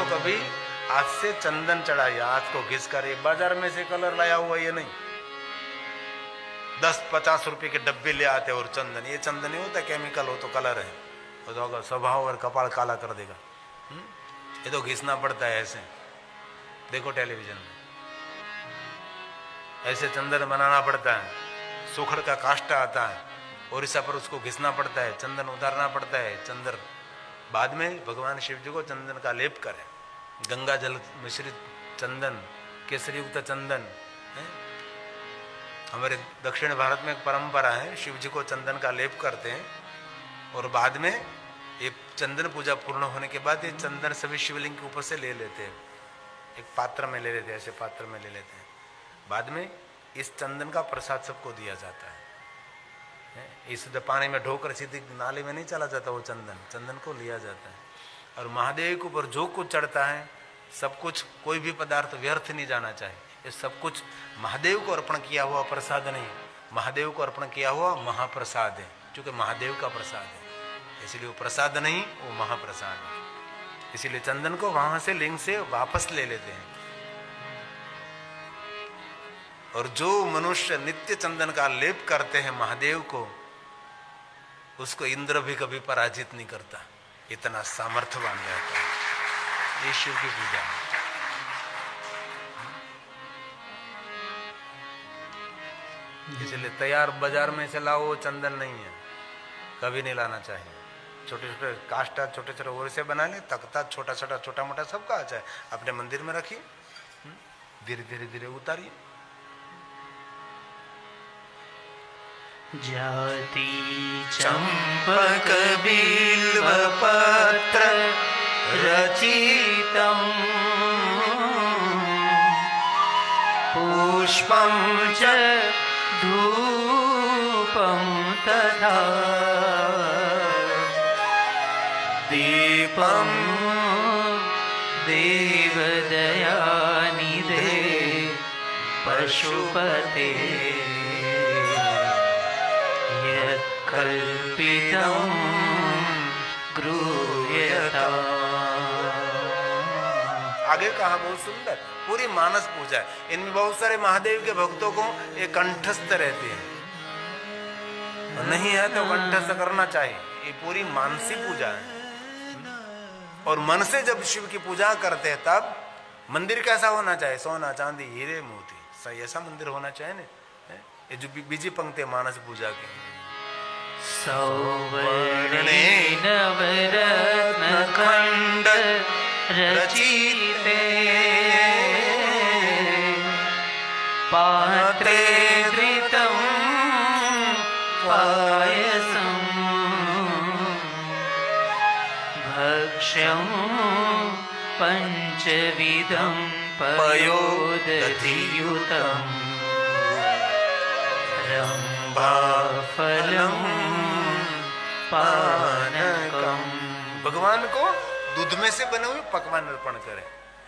कभी आज से चंदन चढ़ाइए, हाथ को घिस कर। बाजार में से कलर लाया हुआ ये नहीं, 10-50 रुपए के डब्बे ले आते और चंदन, ये चंदन नहीं होता, केमिकल हो तो कलर है, तो स्वभाव और कपाल काला कर देगा। ये तो घिसना पड़ता है ऐसे, देखो टेलीविजन में ऐसे चंदन बनाना पड़ता है, सूखड़ का काष्टा आता है ओरिसा पर, उसको घिसना पड़ता है, चंदन उतारना पड़ता है। चंदन बाद में भगवान शिव जी को चंदन का लेप करें, गंगा जल मिश्रित चंदन, केसरी युक्त चंदन है। हमारे दक्षिण भारत में एक परंपरा है, शिव जी को चंदन का लेप करते हैं और बाद में ये चंदन पूजा पूर्ण होने के बाद ये चंदन सभी शिवलिंग के ऊपर से ले लेते हैं, एक पात्र में ले लेते हैं, ऐसे पात्र में ले लेते हैं। बाद में इस चंदन का प्रसाद सबको दिया जाता है। इस पानी में ढोकर सीधे नाले में नहीं चला जाता, वो चंदन, चंदन को लिया जाता है। और महादेव के ऊपर जो कुछ चढ़ता है सब कुछ, कोई भी पदार्थ व्यर्थ नहीं जाना चाहिए। ये सब कुछ महादेव को अर्पण किया हुआ प्रसाद नहीं, महादेव को अर्पण किया हुआ महाप्रसाद है, क्योंकि महादेव का प्रसाद है, इसलिए वो प्रसाद नहीं, वो महाप्रसाद है। इसीलिए चंदन को वहां से लिंग से वापस ले लेते हैं। और जो मनुष्य नित्य चंदन का लेप करते हैं महादेव को, उसको इंद्र भी कभी पराजित नहीं करता, इतना सामर्थ्यवान रहता है। ये शिव की पूजा है। इसलिए तैयार बाजार में से लाओ चंदन नहीं है, कभी नहीं लाना चाहिए। छोटे छोटे काष्टा, छोटे छोटे ओर से बना ले, तख्ता छोटा छोटा छोटा मोटा सबका अच्छा है, अपने मंदिर में रखिए, धीरे धीरे धीरे उतारिए। जाति चंपक बिल्व पत्र रचितं पुष्पं च धूपं तथा दीपं देवदयानिधे पशुपते कल्पितं गृह्यताम्। आगे कहा बहुत सुंदर, पूरी मानस पूजा है। इनमें बहुत सारे महादेव के भक्तों को ये कंठस्थ रहते हैं, नहीं है तो कंठस्थ करना चाहिए। ये पूरी मानसी पूजा है। और मन से जब शिव की पूजा करते हैं तब मंदिर कैसा होना चाहिए? सोना चांदी हीरे मोती, सही ऐसा मंदिर होना चाहिए ना। ये जो बीजी पंक्ति है मानस पूजा की, सौवर्णेन नवरत्नखण्ड रचिते पात्रे धृतं पायसं भक्ष्यं पंचविधं पयोदधियुतं रंभाफलं पानकम। भगवान को दूध में से बने हुए पकवान अर्पण करें,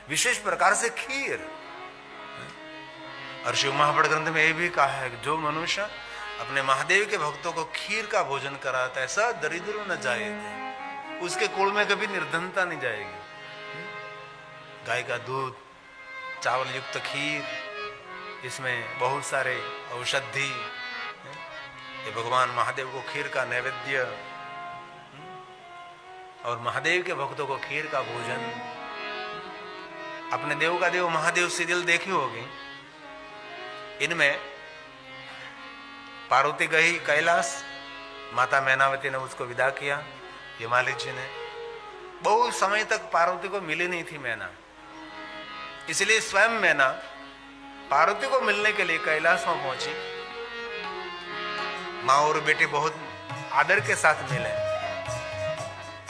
विशेष प्रकार से खीर। और शिव महापुराण ग्रंथ में यह भी कहा है कि जो मनुष्य अपने महादेव के भक्तों को खीर का भोजन कराता है, ऐसा दरिद्र न जाए, उसके कुल में कभी निर्धनता नहीं जाएगी। गाय का दूध, चावल युक्त खीर, इसमें बहुत सारे औषधि, ये भगवान महादेव को खीर का नैवेद्य और महादेव के भक्तों को खीर का भोजन। अपने देव का देव महादेव सीरियल देखी होगी, इनमें पार्वती गई कैलाश, माता मैनावती ने उसको विदा किया, हिमालय जी ने। बहुत समय तक पार्वती को मिली नहीं थी मैना, इसलिए स्वयं मैना पार्वती को मिलने के लिए कैलाश में पहुंची। माँ और बेटे बहुत आदर के साथ मिले,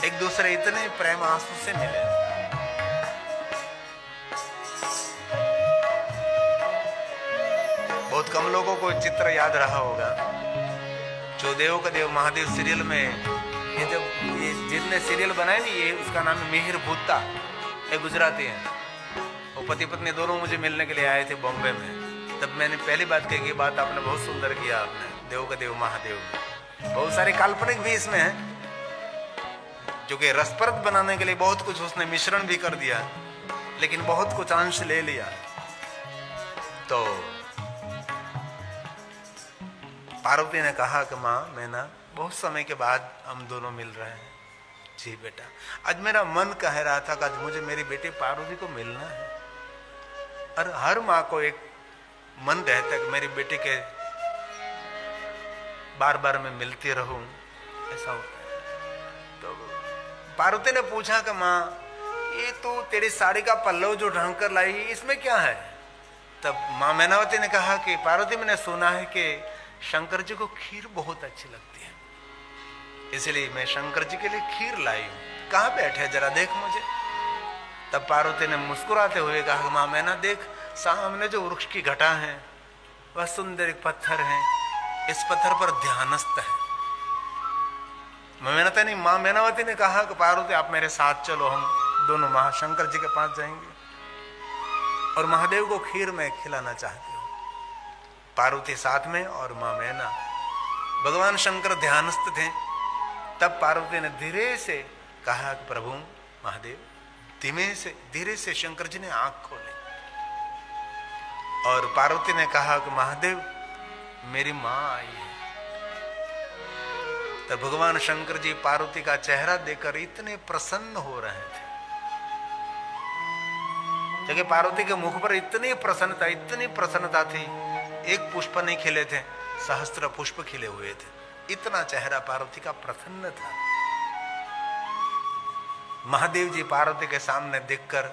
एक दूसरे इतने प्रेम आंसू से मिले। बहुत कम लोगों को चित्र याद रहा होगा, जो देव का देव महादेव सीरियल में ये जब ये जितने सीरियल बनाए नहीं, ये उसका नाम है मिहिर भूता, ये गुजराती है। वो पति पत्नी दोनों मुझे मिलने के लिए आए थे बॉम्बे में, तब मैंने पहली बात कही कि बात आपने बहुत सुंदर किया, आपने देव का देव महादेव में बहुत सारे काल्पनिक भी इसमें है। जो कि रसप्रद बनाने के लिए बहुत कुछ उसने मिश्रण भी कर दिया, लेकिन बहुत कुछ अंश ले लिया। तो पार्वती ने कहा कि माँ, मैं ना बहुत समय के बाद हम दोनों मिल रहे हैं। जी बेटा, आज मेरा मन कह रहा था कि आज मुझे मेरी बेटी पार्वती को मिलना है। और हर माँ को एक मन रहता है कि मेरी बेटी के बार बार मैं मिलती रहूं, ऐसा होता है। तो पार्वती ने पूछा कि माँ, ये तो तेरी साड़ी का पल्लव जो ढंग कर लाई, इसमें क्या है? तब माँ मैनावती ने कहा कि पार्वती, मैंने सुना है कि शंकर जी को खीर बहुत अच्छी लगती है, इसलिए मैं शंकर जी के लिए खीर लाई हूं। कहाँ बैठे, जरा देख मुझे। तब पार्वती ने मुस्कुराते हुए कहा, माँ मैना देख, सामने जो वृक्ष की घटा है वह सुंदर एक पत्थर है, इस पत्थर पर ध्यानस्थ है। माँ मैनावती ने कहा कि पार्वती आप मेरे साथ चलो, हम दोनों महाशंकर जी के पास जाएंगे और महादेव को खीर में खिलाना चाहती हूँ। पार्वती साथ में और माँ मैना, भगवान शंकर ध्यानस्थ थे। तब पार्वती ने धीरे से कहा कि प्रभु महादेव, धीरे से शंकर जी ने आंख खोली और पार्वती ने कहा कि महादेव, मेरी माँ आई है। तब भगवान शंकर जी पार्वती का चेहरा देखकर इतने प्रसन्न हो रहे थे, क्योंकि पार्वती के मुख पर इतनी प्रसन्नता थी। एक पुष्प नहीं खिले थे, सहस्त्र पुष्प खिले हुए थे। इतना चेहरा पार्वती का प्रसन्न था। महादेव जी पार्वती के सामने देखकर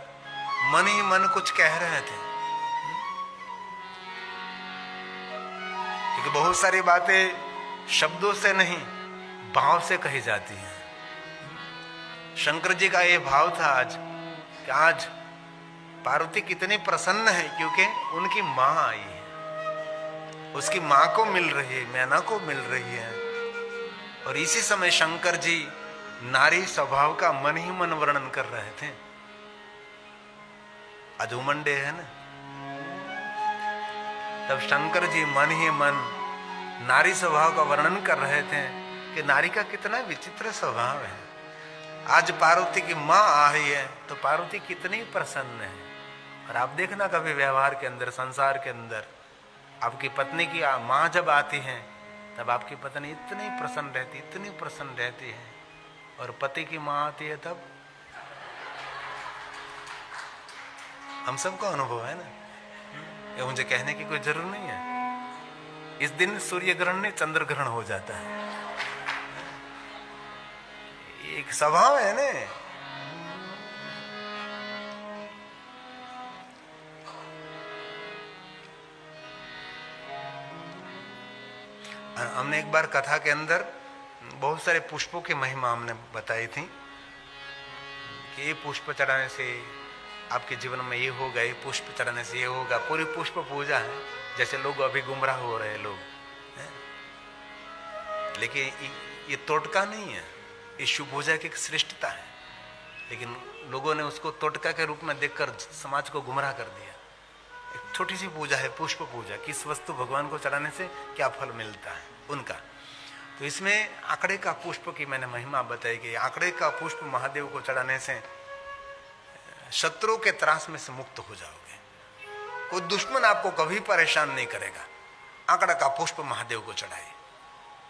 मन ही मन कुछ कह रहे थे, क्योंकि बहुत सारी बातें शब्दों से नहीं, भाव से कही जाती हैं। शंकर जी का यह भाव था आज कि आज पार्वती कितनी प्रसन्न है, क्योंकि उनकी मां आई है, उसकी मां को मिल रही है, मैना को मिल रही है। और इसी समय शंकर जी नारी स्वभाव का मन ही मन वर्णन कर रहे थे। आज उमंडे है ना, तब शंकर जी मन ही मन नारी स्वभाव का वर्णन कर रहे थे कि नारी का कितना विचित्र स्वभाव है। आज पार्वती की मां आई है तो पार्वती कितनी प्रसन्न है। और आप देखना कभी व्यवहार के अंदर, संसार के अंदर, आपकी पत्नी की मां जब आती है तब आपकी पत्नी इतनी प्रसन्न रहती है, और पति की मां आती है तब हम सबको अनुभव है ना, ये मुझे कहने की कोई जरूरत नहीं है। इस दिन सूर्य ग्रहण नहीं, चंद्र ग्रहण हो जाता है। एक स्वभाव है ना। हमने एक बार कथा के अंदर बहुत सारे पुष्पों की महिमा हमने बताई थी कि ये पुष्प चढ़ाने से आपके जीवन में ये होगा, ये पुष्प चढ़ाने से ये होगा। पूरी पुष्प पूजा है, जैसे लोग अभी गुमराह हो रहे लोग हैं। लेकिन ये टोटका नहीं है, ये शिव पूजा की एक श्रेष्ठता है, लेकिन लोगों ने उसको टोटका के रूप में देखकर समाज को गुमराह कर दिया। एक छोटी सी पूजा है पुष्प पूजा, किस वस्तु भगवान को चढ़ाने से क्या फल मिलता है उनका। तो इसमें आंकड़े का पुष्प की मैंने महिमा बताई कि आंकड़े का पुष्प महादेव को चढ़ाने से शत्रुओं के त्रास में से मुक्त हो जाओगे, कोई दुश्मन आपको कभी परेशान नहीं करेगा। आंकड़ा का पुष्प महादेव को चढ़ाए।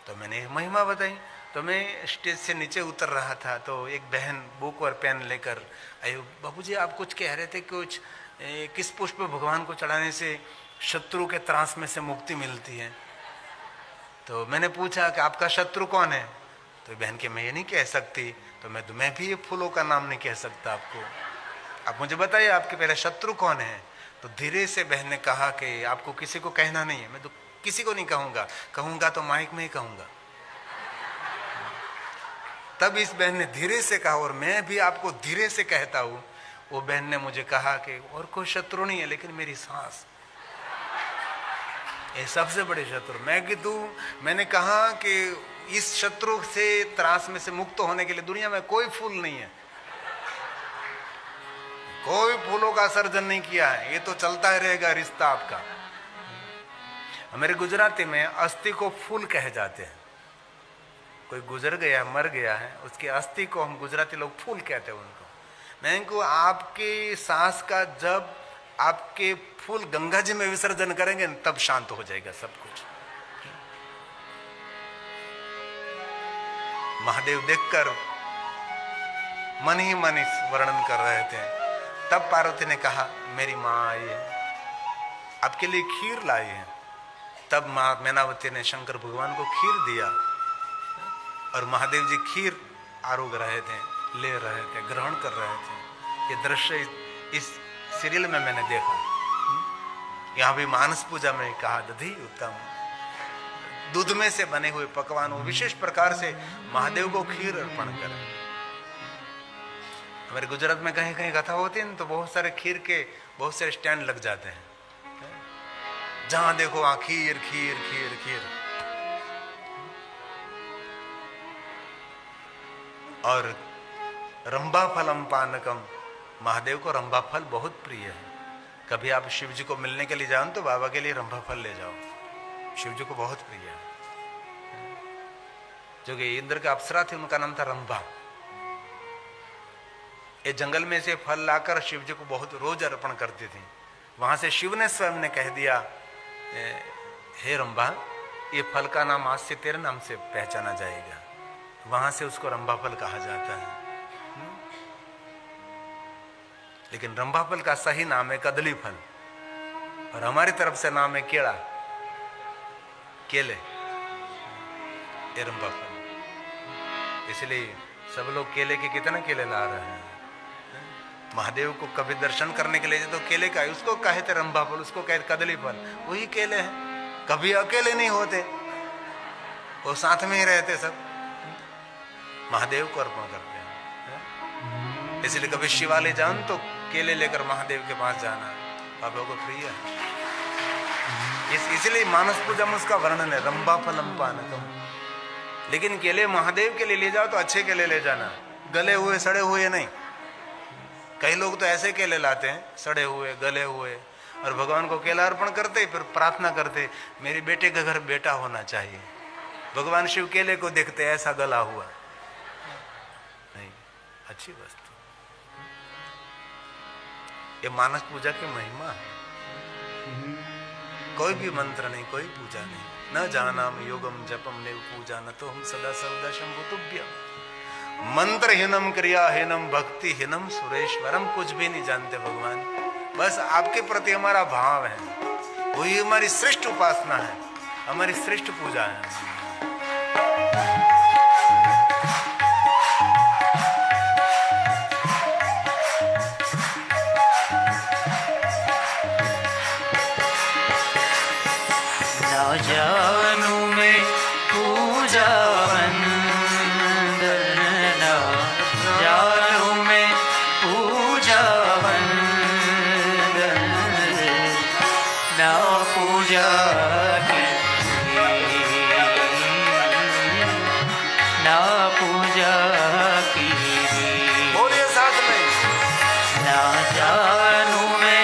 तो मैंने महिमा बताई। तो मैं स्टेज से नीचे उतर रहा था तो एक बहन बुक और पेन लेकर आई, बाबूजी आप कुछ कह रहे थे, कुछ किस पुष्प भगवान को चढ़ाने से शत्रु के त्रास में से मुक्ति मिलती है। तो मैंने पूछा कि आपका शत्रु कौन है? तो बहन के मैं ये नहीं कह सकती। तो मैं भी ये फूलों का नाम नहीं कह सकता आपको, आप मुझे बताइए आपके पहले शत्रु कौन है। तो धीरे से बहन ने कहा कि आपको किसी को कहना नहीं है। मैं तो किसी को नहीं कहूंगा, कहूंगा तो माइक में ही कहूंगा। तब इस बहन ने धीरे से कहा, और मैं भी आपको धीरे से कहता हूं। वो बहन ने मुझे कहा कि और कोई शत्रु नहीं है, लेकिन मेरी सांस, ये सबसे बड़े शत्रु। मैं कि तू, मैंने कहा कि इस शत्रु से त्रास में से मुक्त होने के लिए दुनिया में कोई फूल नहीं है, कोई फूलों का सर्जन नहीं किया है, ये तो चलता ही रहेगा रिश्ता आपका। मेरे गुजराती में अस्थि को फूल कहे जाते हैं। कोई गुजर गया, मर गया है, उसकी अस्थि को हम गुजराती लोग फूल कहते हैं उनको। मैं को आपकी सांस का जब आपके फूल गंगा जी में विसर्जन करेंगे तब शांत हो जाएगा सब कुछ। महादेव देखकर मन ही मन इस वर्णन कर रहे थे। तब पार्वती ने कहा मेरी माँ आई है, आपके लिए खीर लाई है। तब माँ मैनावती ने शंकर भगवान को खीर दिया और महादेव जी खीर आरोग रहे थे, ले रहे थे, ग्रहण कर रहे थे। ये दृश्य इस सीरियल में मैंने देखा। यहाँ भी मानस पूजा में कहा दधी उत्तम, दूध में से बने हुए पकवान वो विशेष प्रकार से महादेव को खीर अर्पण करें। हमारे गुजरात में कहीं कहीं कथा होती है तो बहुत सारे खीर के बहुत सारे स्टैंड लग जाते हैं, जहां देखो वहां खीर खीर खीर खीर। और रंभा फलम पानकम, महादेव को रंभा फल बहुत प्रिय है। कभी आप शिव जी को मिलने के लिए जाओ तो बाबा के लिए रंभा फल ले जाओ, शिव जी को बहुत प्रिय है। जो कि इंद्र का अप्सरा थे उनका नाम था रंभा। ये जंगल में से फल लाकर शिव जी को बहुत रोज अर्पण करती थी। वहां से शिव ने स्वयं ने कह दिया हे रंभा, ये फल का नाम आज से तेरे नाम से पहचाना जाएगा। वहां से उसको रंभा फल कहा जाता है। लेकिन रंभा फल का सही नाम है कदली फल, और हमारी तरफ से नाम है केला, केले, ये रंभा फल। इसलिए सब लोग केले के कितने केले ला रहे हैं। महादेव को कभी दर्शन करने के लिए तो केले का, उसको कहते रंभा फल, उसको कहते कदली फल, वही केले हैं। कभी अकेले नहीं होते, वो साथ में ही रहते, सब महादेव को अर्पण करते हैं। इसलिए कभी शिवालय जान तो केले लेकर महादेव के पास जाना बाबा को प्रिय है। इसलिए मानस पूजा में उसका वर्णन है रंभा फलम पानकम। लेकिन केले महादेव के लिए ले जाओ तो अच्छे केले ले जाना, गले हुए सड़े हुए नहीं। कई लोग तो ऐसे केले लाते हैं सड़े हुए गले हुए, और भगवान को केला अर्पण करते फिर प्रार्थना करते मेरे बेटे का घर बेटा होना चाहिए। भगवान शिव केले को देखते ऐसा गला हुआ नहीं, अच्छी वस्तु। ये मानस पूजा की महिमा है। कोई भी मंत्र नहीं, कोई पूजा नहीं, न जानाम योगम जपम नेव पूजा न तो हम सदा सर्वदा शंभु तुभ्यम। मंत्रहीनम क्रियाहीनम भक्तिहीनम सुरेश्वरम, कुछ भी नहीं जानते भगवान, बस आपके प्रति हमारा भाव है, वही हमारी श्रेष्ठ उपासना है, हमारी श्रेष्ठ पूजा है। जानू में पूजा वंदन, जानू में पूजा वंदन, ना पूजा की ना पूजा की, बोलिए साथ में, ना जानू में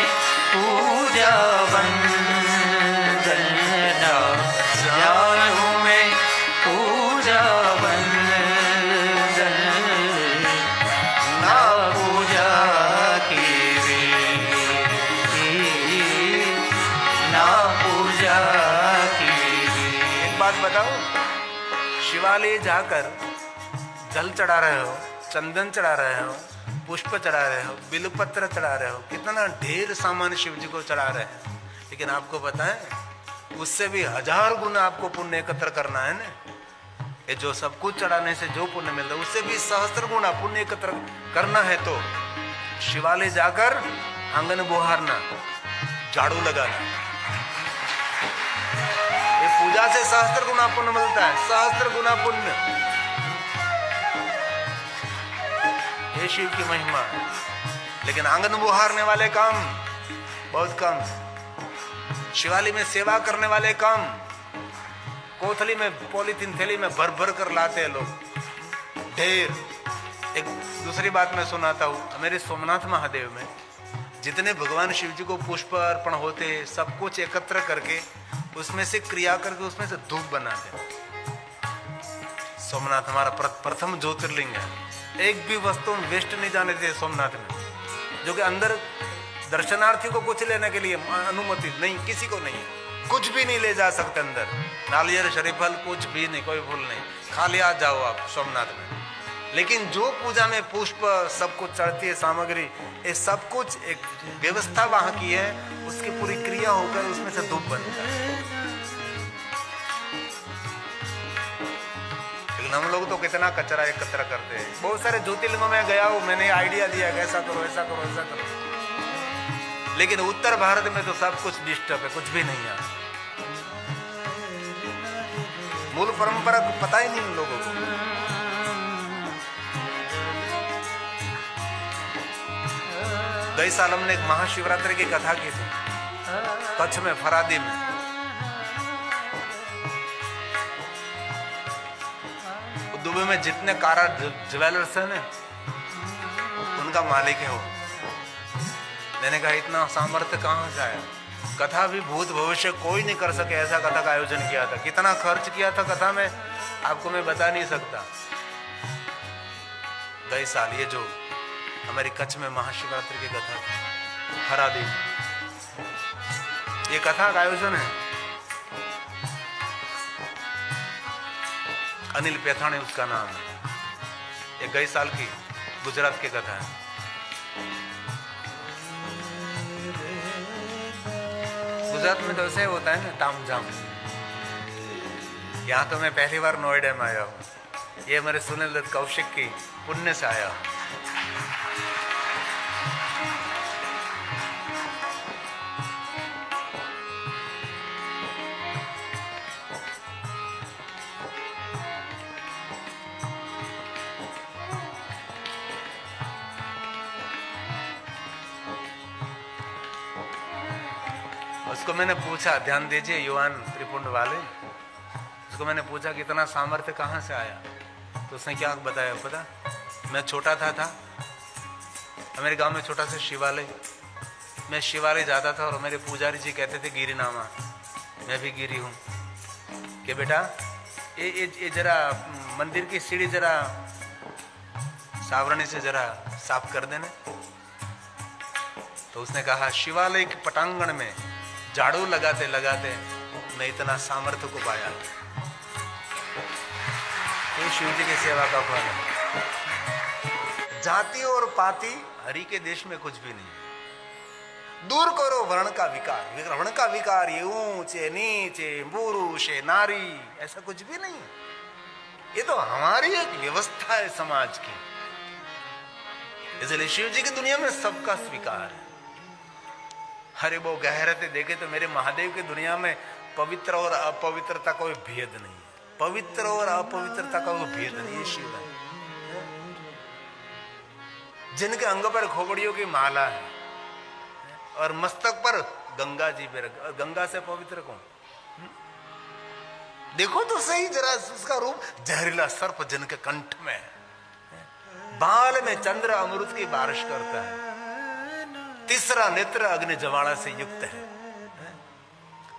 पूजा वंदन, जानू में पूजा वंदन, ना पूजा की ना पूजा की। एक बात बताओ, शिवालय जाकर जल चढ़ा रहे हो, चंदन चढ़ा रहे हो, पुष्प चढ़ा रहे हो, बिलपत्र चढ़ा रहे हो, कितना ढेर सामान शिव जी को चढ़ा रहे हैं, लेकिन आपको पता है उससे भी 1000 गुना आपको पुण्य एकत्र करना है ना। ये जो सब कुछ चढ़ाने से जो पुण्य मिलता है उससे भी सहस्त्र गुना पुण्य एकत्र करना है। तो शिवालय जाकर आंगन बुहारना, झाड़ू लगाना, ये पूजा से सहस्त्र गुना पुण्य मिलता है, सहस्त्र गुना पुण्य। ये शिव की महिमा है। लेकिन आंगन बुहारने वाले काम बहुत कम, शिवालय में सेवा करने वाले कम, कोथली में पॉलीथीन थैली में भर भर कर लाते हैं लोग ढेर। एक दूसरी बात मैं सुनाता हूँ, मेरे सोमनाथ महादेव में जितने भगवान शिव जी को पुष्प अर्पण होते सब कुछ एकत्र करके उसमें से क्रिया करके उसमें से धूप बनाते हैं। सोमनाथ हमारा प्रथम ज्योतिर्लिंग है। एक भी वस्तु वेस्ट नहीं जाने देते सोमनाथ में, जो कि अंदर दर्शनार्थी को कुछ लेने के लिए अनुमति नहीं, किसी को नहीं, कुछ भी नहीं ले जा सकते अंदर, नारियल शरीफल कुछ भी नहीं, कोई फूल नहीं, खाली आ जाओ आप सोमनाथ में। लेकिन जो पूजा में पुष्प सब कुछ चढ़ती है, सामग्री, ये सब कुछ एक व्यवस्था वहां की है, उसकी पूरी क्रिया होकर उसमें से धूप बनता है। लेकिन हम लोग तो कितना कचरा एकत्र करते हैं। बहुत सारे ज्योतिर्लिंगों में गया हूं, मैंने आइडिया दिया कि ऐसा करो ऐसा करो ऐसा करो, लेकिन उत्तर भारत में तो सब कुछ डिस्टर्ब है, कुछ भी नहीं है। मूल परंपरा को पता ही नहीं उन लोगों को। गई साल हमने एक महाशिवरात्रि की कथा की थी कच्छ में, फरादी में। दुबई में जितने कारा ज्वेलर्स हैं ना, उनका मालिक है वो। मैंने कहा इतना सामर्थ्य कहां से आया? कथा भी भूत भविष्य कोई नहीं कर सके, ऐसा कथा का आयोजन किया था। कितना खर्च किया था कथा में आपको मैं बता नहीं सकता। गए साल ये जो हमारी कच्छ में महाशिवरात्रि की कथा हरादी, ये कथा का आयोजन है अनिल पेथाणे उसका नाम है। ये गए साल की गुजरात की कथा है। गुजरात में तो ऐसे होता है ना, तामझाम। यहाँ तो मैं पहली बार नोएडा में आया हूँ, ये मेरे सुनील दत्त कौशिक की पुण्य से आया हूँ। उसको मैंने पूछा, ध्यान दीजिए युवान त्रिपुंड वाले, उसको मैंने पूछा कि इतना सामर्थ्य कहाँ से आया? तो उसने क्या बताया पता? मैं छोटा था हमारे गांव में छोटा सा शिवालय, मैं शिवालय जाता था और मेरे पुजारी जी कहते थे गिरी नामा, मैं भी गिरी हूँ, कि बेटा ये जरा मंदिर की सीढ़ी जरा सावरणी से जरा साफ कर देना। तो उसने कहा शिवालय के पटांगण में झाड़ू लगाते लगाते मैं इतना सामर्थ्य को पाया। ये शिव जी की सेवा का फल है। जाति और पाति हरि के देश में कुछ भी नहीं। दूर करो वर्ण का विकार, वर्ण का विकार, ये ऊंचे नीचे पुरुष नारी, ऐसा कुछ भी नहीं। ये तो हमारी एक व्यवस्था है समाज की। इसलिए शिव जी की दुनिया में सबका स्वीकार है। अरे वो गहरते देखे तो मेरे महादेव की दुनिया में पवित्र और अपवित्रता कोई भेद नहीं, पवित्र और अपवित्रता का कोई भेद नहीं। ये शिव है जिनके अंग पर खोपड़ियों की माला है और मस्तक पर गंगा जी पे गंगा से पवित्र कौन? देखो तो सही जरा उसका रूप, जहरीला सर्प जिनके कंठ में है, बाल में चंद्र अमृत की बारिश करता है, तीसरा नेत्र अग्नि ज्वाला से युक्त है,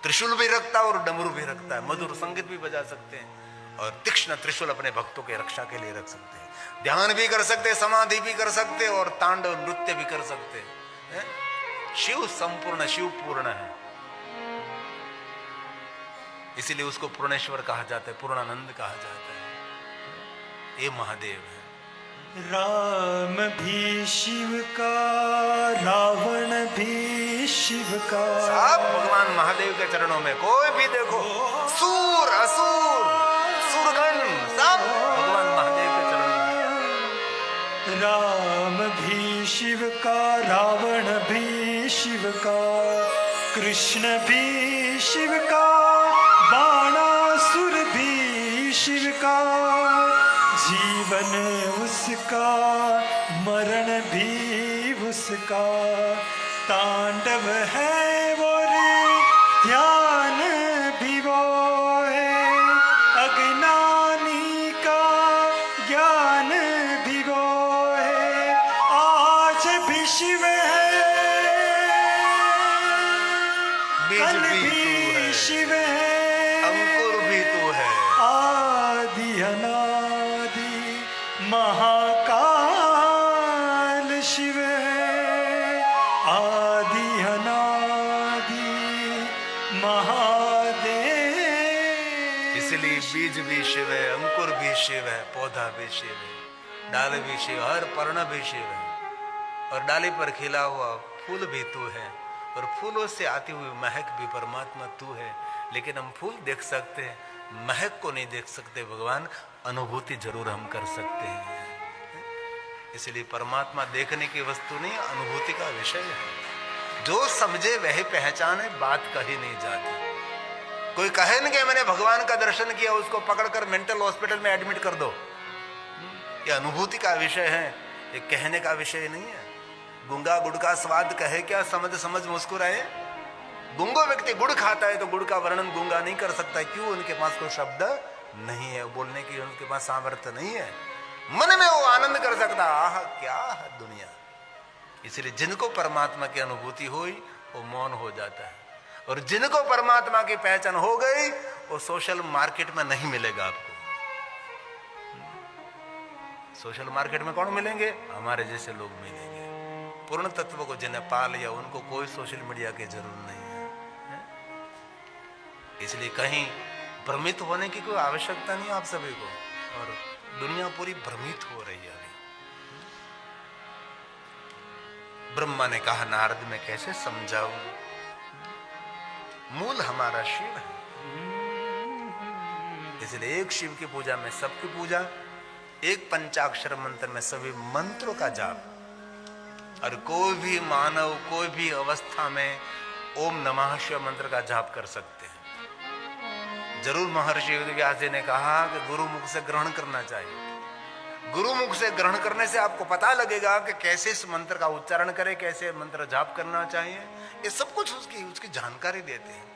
त्रिशूल भी रखता है और डमरू भी रखता है, मधुर संगीत भी बजा सकते हैं और तीक्ष्ण त्रिशूल अपने भक्तों के रक्षा के लिए रख सकते हैं। ध्यान भी कर सकते हैं, समाधि भी कर सकते हैं और तांडव नृत्य भी कर सकते हैं। शिव संपूर्ण, शिव पूर्ण है, इसीलिए उसको पूर्णेश्वर कहा जाता है, पूर्णानंद कहा जाता है। ये महादेव है। राम भी शिव का, रावण भी शिव का, सब भगवान महादेव के चरणों में। कोई भी देखो, सूर असुर सुरगण सब भगवान महादेव के चरणों में। राम भी शिव का, रावण भी शिव का, कृष्ण भी शिव का, बाणासुर भी शिव का, जीवन उसका, मरण भी उसका, तांडव है वो रे, ध्यान भी वो है, अज्ञानी का ज्ञान भी वो है, आज भी शिव है, कल भी शिव है, अंकुर भी तू है, आदि अनादि महाकाल शिव है, आदि अनादि महादेव। इसलिए बीज भी शिव है, अंकुर भी शिव है, पौधा भी शिव है, डाल भी शिव, हर पर्ण भी शिव है, और डाली पर खिला हुआ फूल भी तू है, और फूलों से आती हुई महक भी परमात्मा तू है। लेकिन हम फूल देख सकते हैं, महक को नहीं देख सकते भगवान, अनुभूति जरूर हम कर सकते हैं। इसलिए परमात्मा देखने की वस्तु नहीं, अनुभूति का विषय है। जो समझे वह पहचाने, बात कही नहीं जाती। कोई कहे न कि मैंने भगवान का दर्शन किया, उसको पकड़कर मेंटल हॉस्पिटल में एडमिट कर दो। ये अनुभूति का विषय है, ये कहने का विषय नहीं है। गुंगा गुड़ का स्वाद कहे क्या, समझ समझ मुस्कुराए। गुंगो व्यक्ति गुड़ खाता है तो गुड़ का वर्णन गुंगा नहीं कर सकता। क्यों? उनके पास कोई शब्द नहीं है, बोलने की उनके पास सामर्थ्य नहीं है। मन में वो आनंद कर सकता, आह क्या है दुनिया। इसलिए जिनको परमात्मा की अनुभूति हुई वो मौन हो जाता है, और जिनको परमात्मा की पहचान हो गई वो सोशल मार्केट में नहीं मिलेगा आपको। सोशल मार्केट में कौन मिलेंगे? हमारे जैसे लोग मिलेंगे। पूर्ण तत्व को जिन्हें पा लिया उनको कोई सोशल मीडिया की जरूरत नहीं है। इसलिए कहीं भ्रमित होने की कोई आवश्यकता नहीं आप सभी को, और दुनिया पूरी भ्रमित हो रही है अभी। ब्रह्मा ने कहा नारद मैं कैसे समझाऊं, मूल हमारा शिव है। इसलिए एक शिव की पूजा में सबकी पूजा, एक पंचाक्षर मंत्र में सभी मंत्रों का जाप, और कोई भी मानव कोई भी अवस्था में ओम नमः शिवाय मंत्र का जाप कर सकते हैं। जरूर महर्षि व्यास जी ने कहा कि गुरु मुख से ग्रहण करना चाहिए। गुरु मुख से ग्रहण करने से आपको पता लगेगा कि कैसे इस मंत्र का उच्चारण करें, कैसे मंत्र जाप करना चाहिए। ये सब कुछ उसकी जानकारी देते हैं।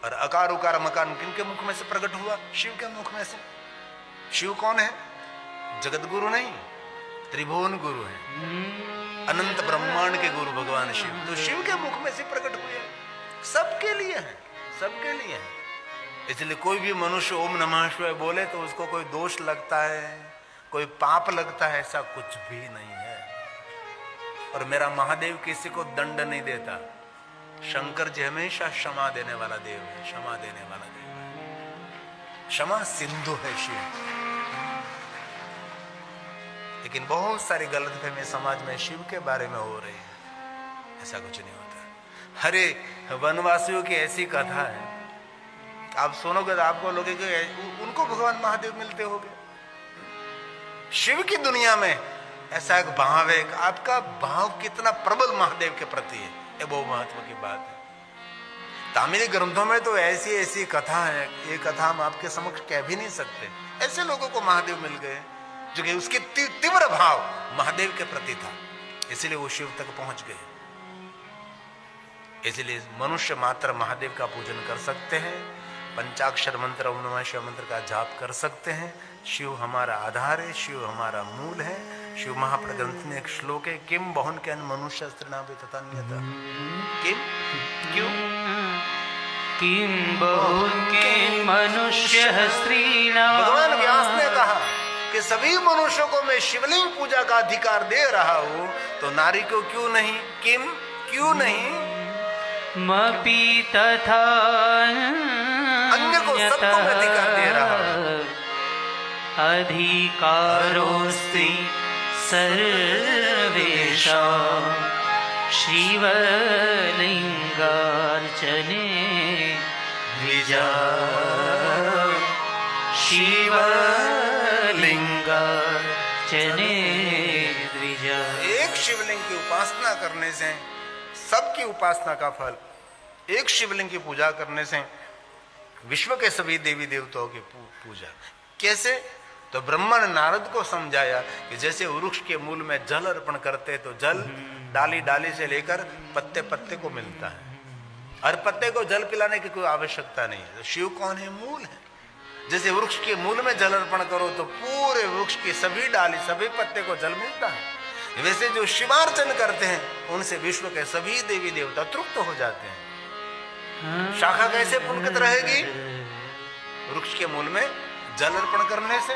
और अकार उकार मकार किनके मुख में से प्रकट हुआ? शिव के मुख में से। शिव कौन है? जगत गुरु नहीं, त्रिभुवन गुरु है, अनंत ब्रह्मांड के गुरु भगवान शिव। तो शिव के मुख में से प्रकट हुए, सबके लिए है, सबके लिए है। इसलिए कोई भी मनुष्य ओम नमः शिवाय बोले तो उसको कोई दोष लगता है, कोई पाप लगता है, ऐसा कुछ भी नहीं है। और मेरा महादेव किसी को दंड नहीं देता। शंकर जी हमेशा क्षमा देने वाला देव है, क्षमा देने वाला देव है। क्षमा सिंधु है शिव। लेकिन बहुत सारी गलतफहमी समाज में शिव के बारे में हो रही है। ऐसा कुछ नहीं होता। हरे वनवासियों की ऐसी कथा है, आप सुनोगे तो आपको लगेगा उनको भगवान महादेव मिलते होंगे। शिव की दुनिया में ऐसा एक भाव है, आपका भाव कितना प्रबल महादेव के प्रति है, ये बहुत महत्व की बात है। तामिली ग्रंथों में तो ऐसी ऐसी कथा है, ये कथा हम आपके समक्ष कह भी नहीं सकते। ऐसे लोगों को महादेव मिल गए जो कि उसके तीव्र भाव महादेव के प्रति था, इसलिए वो शिव तक पहुंच गए। इसलिए मनुष्य मात्र महादेव का पूजन कर सकते हैं, पंचाक्षर मंत्र ओम नमः शिवाय मंत्र का जाप कर सकते हैं। शिव हमारा आधार है, शिव हमारा मूल है। शिव महाप्र ग्रंथ में एक श्लोक है, किम बहुन के मनुष्य स्त्रीणाम तथा नियतः। किम क्यों? किम बहुन के मनुष्य स्त्रीणाम। भगवान व्यास ने कहा कि सभी मनुष्यों को मैं शिवलिंग पूजा का अधिकार दे रहा हूं, तो नारी को क्यों नहीं? किम क्यों नहीं? मपि तथा अन्य को सबको मैं अधिकार दे रहा हूं। अधिकारोऽस्ति सर्वेषां शिवलिङ्गार्चने द्विजा। शिवलिङ्गार्चने द्विजा। एक शिवलिंग की उपासना करने से सबकी उपासना का फल, एक शिवलिंग की पूजा करने से विश्व के सभी देवी देवताओं की पूजा। कैसे? तो ब्रह्मा ने नारद को समझाया कि जैसे वृक्ष के मूल में जल अर्पण करते तो जल डाली डाली से लेकर पत्ते पत्ते को मिलता है, हर पत्ते को जल पिलाने की कोई आवश्यकता नहीं है। तो शिव कौन है? मूल है। जैसे वृक्ष के मूल में जल अर्पण करो तो पूरे वृक्ष की सभी डाली सभी पत्ते को जल मिलता है। वैसे जो शिवार्चन करते हैं उनसे विश्व के सभी देवी देवता तृप्त हो जाते हैं। शाखा कैसे पुलकित रहेगी? वृक्ष के मूल में जल अर्पण करने से।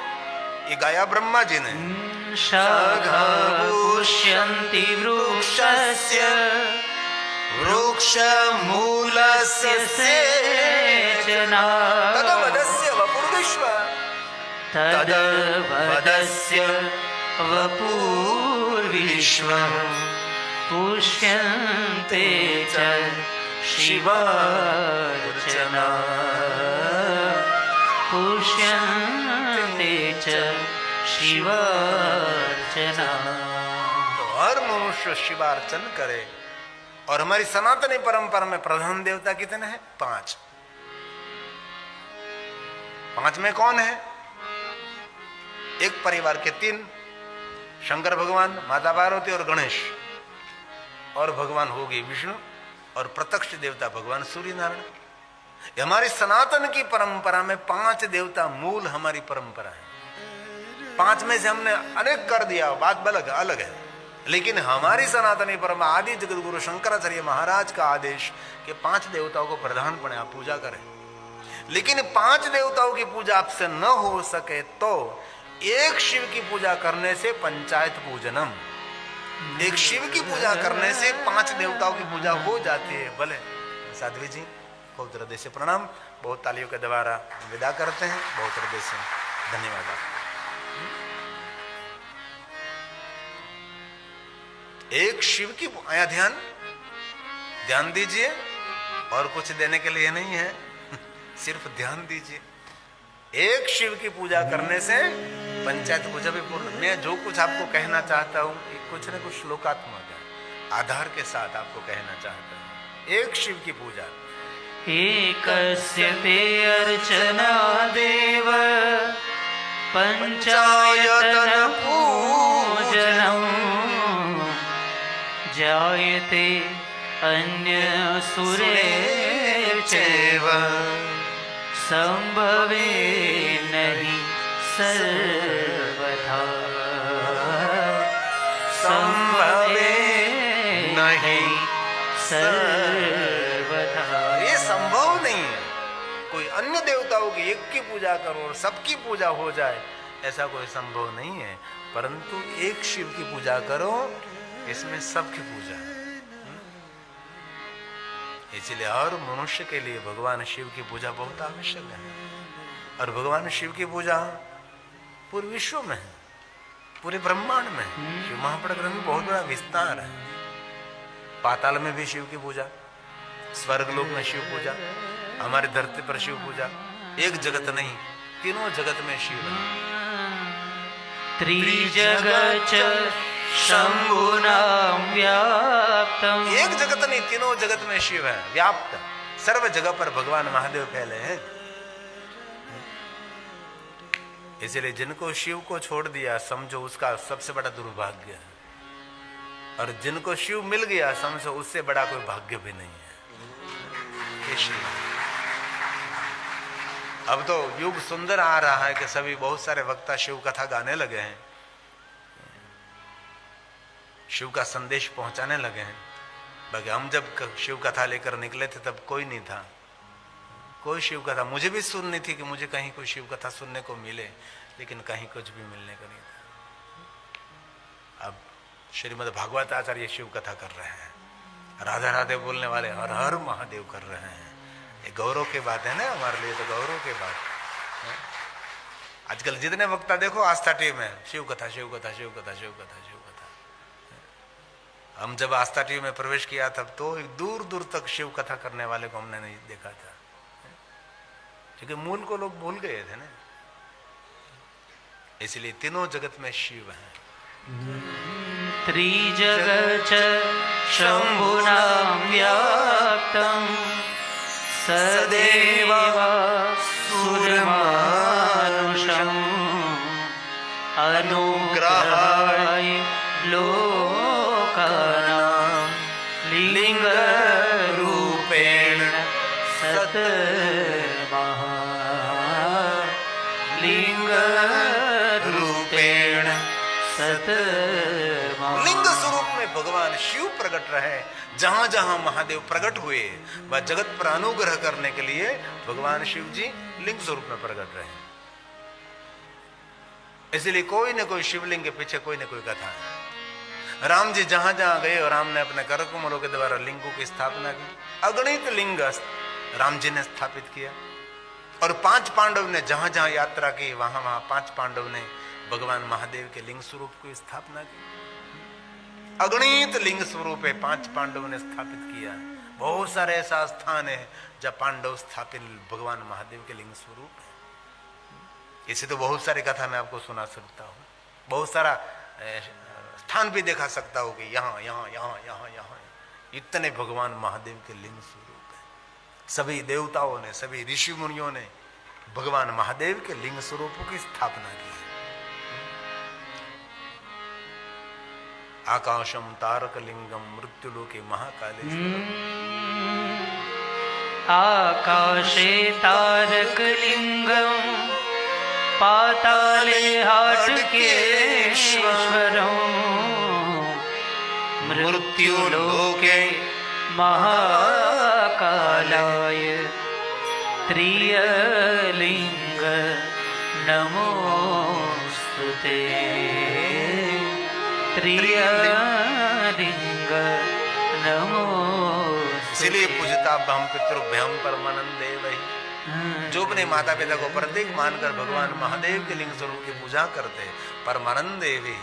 ये गाया ब्रह्मा जी ने। शाखापुष्यन्ति वृक्षस्य वृक्षमूलस्य सेचनात् तदवदस्य वपुर्विश्व तदवदस्य वपुर्विश्वः पुष्यन्ते च शिवार्चना पुष्यन्ते च शिवार्चना। तो हर मनुष्य शिवार्चन करे। और हमारी सनातनी परंपरा में प्रधान देवता कितने हैं? 5। 5 में कौन है? एक परिवार के 3, शंकर भगवान, माता पार्वती और गणेश, और भगवान होगी विष्णु, और प्रत्यक्ष देवता भगवान सूर्य नारायण। हमारी सनातन की परंपरा में 5 देवता मूल हमारी परंपरा है। 5 में से हमने अनेक कर दिया, बात अलग है, लेकिन हमारी सनातनी परंपरा आदि जगत गुरु शंकराचार्य महाराज का आदेश कि 5 देवताओं को प्रधानपणे आप पूजा करें। लेकिन 5 देवताओं की पूजा आपसे न हो सके तो एक शिव की पूजा करने से पंचायत पूजनम, एक शिव की पूजा करने से 5 देवताओं की पूजा हो जाती है। भले साध्वी जी बहुत हृदय से प्रणाम, बहुत तालियों के द्वारा विदा करते हैं, बहुत हृदय से धन्यवाद। एक शिव की आया ध्यान दीजिए, और कुछ देने के लिए नहीं है, सिर्फ ध्यान दीजिए। एक शिव की पूजा करने से पंचायत पूजा भी पूर्ण। मैं जो कुछ आपको कहना चाहता हूं कुछ न कुछ श्लोकात्मक है, आधार के साथ आपको कहना चाहता हूं। एक शिव की पूजा, एकस्य ते अर्चना देव पंचायतन पूजनम् जायते अन्यसुरेर्चैव संभवे नहि सर्वथा संभवे नहीं सर्वथा। ये संभव नहीं है कोई अन्य देवताओं की एक की पूजा करो और सबकी पूजा हो जाए, ऐसा कोई संभव नहीं है। परंतु एक शिव की पूजा करो, इसमें सबकी पूजा है। इसलिए हर मनुष्य के लिए भगवान शिव की पूजा बहुत आवश्यक है। और भगवान शिव की पूजा पूरे विश्व में है, पूरे ब्रह्मांड में है। शिव महाप्रग्रह में बहुत बड़ा विस्तार है। पाताल में भी शिव की पूजा, स्वर्गलोक में शिव पूजा, हमारी धरती पर शिव पूजा। एक जगत नहीं, तीनों जगत में शिव है। त्रिजगच्च शंभुनां व्याप्तम्। एक जगत नहीं, तीनों जगत में शिव है व्याप्त। सर्व जगह पर भगवान महादेव फैले हैं। इसलिए जिनको शिव को छोड़ दिया समझो उसका सबसे बड़ा दुर्भाग्य है, और जिनको शिव मिल गया समझो उससे बड़ा कोई भाग्य भी नहीं है। ये शिव। अब तो युग सुंदर आ रहा है कि सभी बहुत सारे वक्ता शिव कथा गाने लगे हैं, शिव का संदेश पहुंचाने लगे हैं। बाकी हम जब शिव कथा लेकर निकले थे तब कोई नहीं था, कोई शिव कथा मुझे भी सुननी थी कि मुझे कहीं कोई शिव कथा सुनने को मिले, लेकिन कहीं कुछ भी मिलने को नहीं था। अब श्रीमद् भागवत आचार्य शिव कथा कर रहे हैं, राधा राधे बोलने वाले हर हर महादेव कर रहे हैं। ये गौरव की बात है ना, हमारे लिए तो गौरव की बात है। आजकल जितने वक्ता देखो आस्था टीवी में शिव कथा शिव कथा शिव कथा शिव कथा शिव कथा। हम जब आस्था टीवी में प्रवेश किया तब तो दूर दूर तक शिव कथा करने वाले को हमने नहीं देखा था, क्योंकि मूल को लोग भूल गए थे ना। इसलिए तीनों जगत में शिव है। त्रिजगच्च शंभुनां व्याप्तम् सदेव सुरमानुषम् अनुग्रहाय लोकानां लिंगरूपेण सतमः लिंगरूपेण सतमः। लिंग स्वरूप में भगवान शिव प्रकट रहे। जहां जहां महादेव प्रकट हुए वह जगत पर अनुग्रह करने के लिए भगवान शिव जी लिंग स्वरूप में प्रकट रहे। इसलिए कोई न कोई शिवलिंग के पीछे कोई न कोई कथा है। राम जी जहां जहां गए और राम ने अपने कर कमलों के द्वारा लिंगों की स्थापना की, अगणित लिंग राम जी ने स्थापित किया। और 5 पांडव ने जहां जहां यात्रा की वहां वहां 5 पांडव ने भगवान महादेव के लिंग स्वरूप की स्थापना की। अगणित लिंग स्वरूप है 5 पांडवों ने स्थापित किया है। बहुत सारे ऐसा स्थान है जब पांडव स्थापित भगवान महादेव के लिंग स्वरूप है। इसे तो बहुत सारी कथा मैं आपको सुना सकता हूँ, बहुत सारा स्थान भी दिखा सकता हूँ कि यहाँ यहाँ यहाँ यहाँ यहाँ इतने भगवान महादेव के लिंग स्वरूप है। सभी देवताओं ने, सभी ऋषि मुनियों ने भगवान महादेव के लिंग स्वरूपों की स्थापना की है। आकाशम तारक लिंगम मृत्युलोके महाकाले, आकाशे तारक लिंगम पाताले हाटकेश्वरं मृत्युलोके महाकालाय त्रियलिंग नमोस्तुते, त्रियलिंग नमोस्तुते। इसलिए पूजता हम पितृभ्याम परमानंदे वही, जो अपने माता पिता को प्रतीक मानकर भगवान महादेव के लिंग स्वरूप की पूजा करते परमानंद देवी,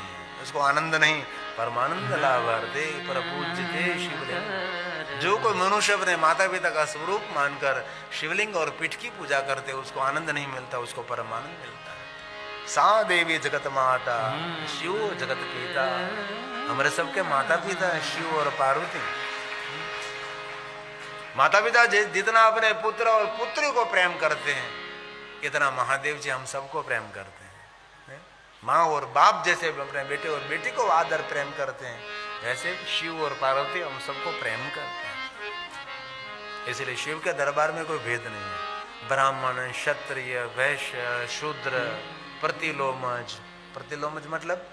उसको आनंद नहीं परमानंद लाभार्थे पर पूज्यते शिवलिंग। जो कोई मनुष्य अपने माता पिता का स्वरूप मानकर शिवलिंग और पीठ की पूजा करते उसको आनंद नहीं मिलता, उसको परमानंद मिलता है। सा देवी जगत माता शिव जगत पिता, हमारे सबके माता पिता है शिव और पार्वती। माता पिता जितना अपने पुत्र और पुत्री को प्रेम करते हैं इतना महादेव जी हम सबको प्रेम करते हैं। माँ और बाप जैसे अपने बेटे और बेटी को आदर प्रेम करते हैं, वैसे शिव और पार्वती हम सबको प्रेम करते हैं। इसलिए शिव के दरबार में कोई भेद नहीं है। ब्राह्मण, क्षत्रिय, वैश्य, शूद्र, प्रतिलोमज। प्रतिलोमज मतलब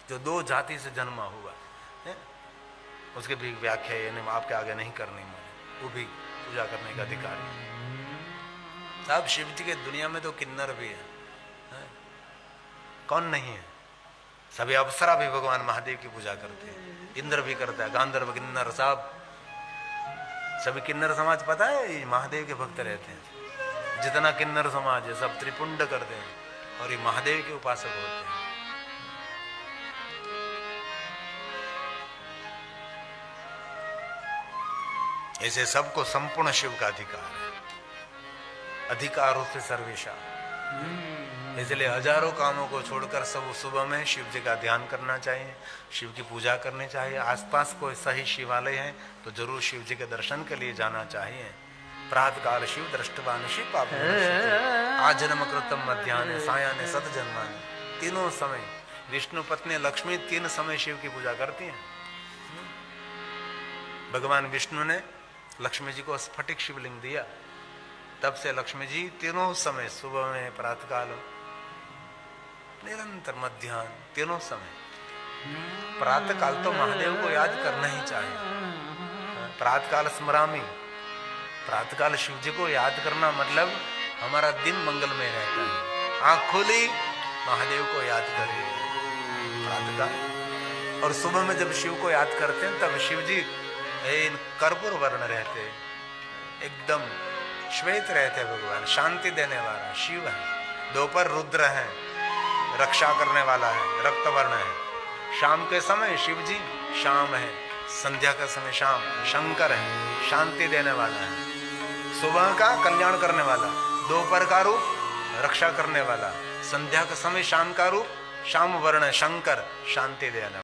जो 2 जाति से जन्मा हुआ है, उसके भी व्याख्या आपके आगे नहीं करनी, वो भी पूजा करने का अधिकारी है। अब शिव जी के दुनिया में तो किन्नर भी है, कौन नहीं है? सभी अप्सरा भी भगवान महादेव की पूजा करते हैं, इंद्र भी करता है, गांधर्व, किन्नर, सब सभी किन्नर समाज पता है ये महादेव के भक्त रहते हैं। जितना किन्नर समाज है सब त्रिपुंड करते हैं और ये महादेव के उपासक होते हैं। ऐसे सबको संपूर्ण शिव का अधिकार है, अधिकारों से सर्वेशा। इसलिए हजारों कामों को छोड़कर सब सुबह में शिव जी का ध्यान करना चाहिए, शिव की पूजा करनी चाहिए। आसपास कोई सही शिवालय है तो जरूर शिव जी के दर्शन के लिए जाना चाहिए। प्रातःकाल शिव दृष्टवान शिव पाप आजन्म कृतम मध्याह्न सायाह्न सत जन्मानि, तीनों समय विष्णु पत्नी लक्ष्मी 3 समय शिव की पूजा करती हैं। भगवान विष्णु ने लक्ष्मी जी को स्फटिक शिवलिंग दिया, तब से लक्ष्मी जी तीनों समय सुबह में, प्रातःकाल, निरंतर मध्याह्न, तीनों समय। प्रातःकाल तो महादेव को याद करना ही चाहिए। प्रातःकाल स्मरामी, प्रातःकाल शिव जी को याद करना मतलब हमारा दिन मंगलमय रहता है। आंख खोली महादेव को याद करिए प्रातःकाल। और सुबह में जब शिव को याद करते हैं तब शिव जी कर्पूर वर्ण रहते, एकदम श्वेत रहते हैं। भगवान शांति देने वाला शिव है। दोपहर रुद्र है, रक्षा करने वाला है, रक्त वर्ण है। शाम के समय शिव जी शाम है, संध्या का समय शाम, शंकर है, शांति देने वाला है। सुबह का कल्याण करने वाला, दोपहर का रूप रक्षा करने वाला, संध्या का समय शाम का रूप, शाम वर्ण शंकर, शांति देने